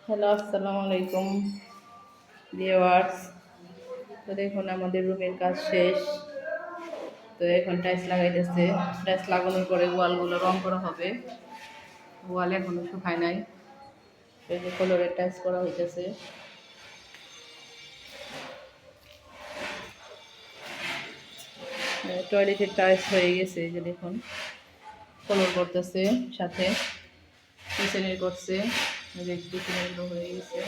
Hello, আসসালামু আলাইকুম viewers. তো দেখুন আমাদের রুমের কাজ শেষ। তো এখন টাইলস লাগাইতেছে। টাইলস লাগানোর পরে ওয়ালগুলো রং করা হবে। ওয়াল এখনো শুকায় নাই, এই যে কালারের টাইলস করা হইতেছে। টয়লেটের টাইলস হয়ে গেছে, এই যে দেখুন কালার করতেছে, সাথে কিচেনের করছে, কিচেনের হয়ে গেছে,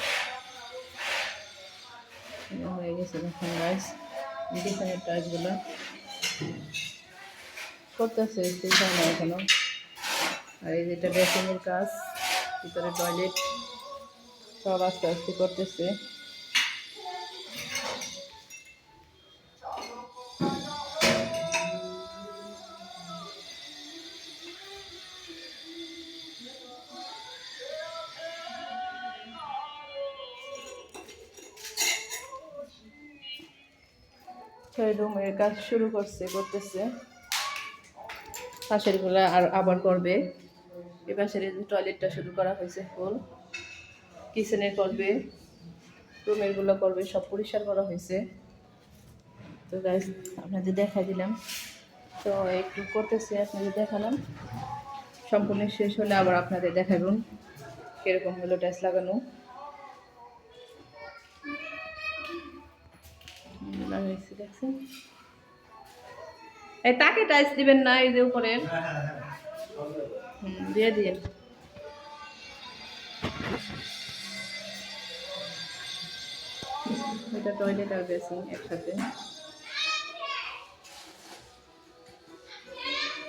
হয়ে গেছে দেখুন গাইস। কিচেনের টাইলসগুলো করতেছে, শেষ হয় না এখনো। আর এই যেটা বেসিনের কাজ, ভিতরে টয়লেট, সব আস্তে আস্তে করতেছে। রুমের কাজ শুরু করতেছে। পাশের গুলা আর আবার করবে। এ পাশের টয়লেটটা শুরু করা হয়েছে ফুল, কিচেনের করবে, রুমের গুলো করবে, সব পরিষ্কার করা হয়েছে। তো গাইস আপনাদের দেখাই দিলাম, তো একটু করতেছে, আপনাদের দেখালাম। সম্পূর্ণ শেষ হলে আবার আপনাদের দেখাবেন কিরকম হলো টাইলস লাগানো। লাগাইছি দেখছেন, এই তাকে টাইলস দিবেন না, এই যে উপরে দিয়ে দিন। এটা টয়লেট আর বেসিন একসাথে।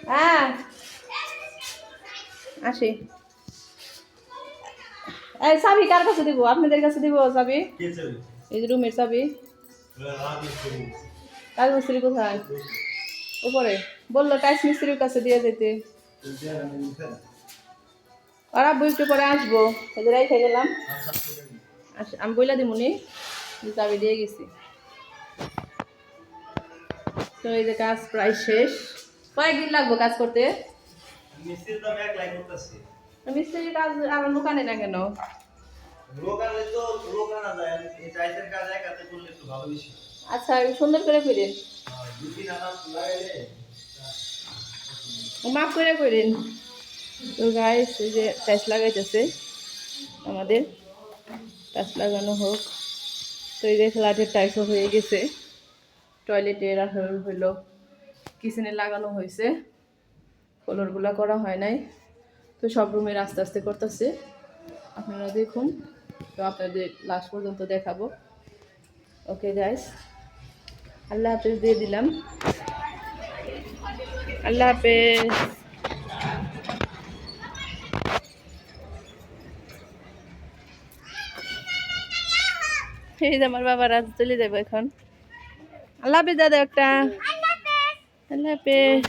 হ্যাঁ আসি। এই চাবি কার কাছে দিব? আপনাদের কাছে দিব চাবি। এই যে রুমের চাবি। কাজ মিস্ত্রি কোথায়? উপরে বললো টাইলস মিস্ত্রির কাছে দিয়ে যেতে। আর আব্বু একটু পরে আসবো, এই যে রাইখে গেলাম। আমি বইলা দিমুনি, চাবি দিয়ে গেছি। তো এই যে কাজ প্রায় শেষ। কয়েকদিন লাগবো কাজ করতে? মিস্ত্রির কাজ আমার দোকানে না কেন? আচ্ছা সুন্দর করে করেন, মাফ করে করেন। তো গাইস এই যে টাইলস লাগাইতেছে, আমাদের টাইলস লাগানো হোক। তো এই যে ফ্ল্যাটের টাইলসও হয়ে গেছে, টয়লেটের আর হইলো কিচেনে লাগানো হয়েছে, কালারগুলো করা হয় নাই। তো সব রুমের আস্তে আস্তে করতেছে, আপনারা দেখুন। তো আপনাদের লাস্ট পর্যন্ত দেখাবো। ওকে গাইস, আল্লাহ হাফেজ দিয়ে দিলাম। আল্লাহ হাফেজ। এই যে আমার বাবা রাজ চলে যাবো এখন। আল্লাহ হাফেজ দাদা একটা। আল্লাহ হাফেজ।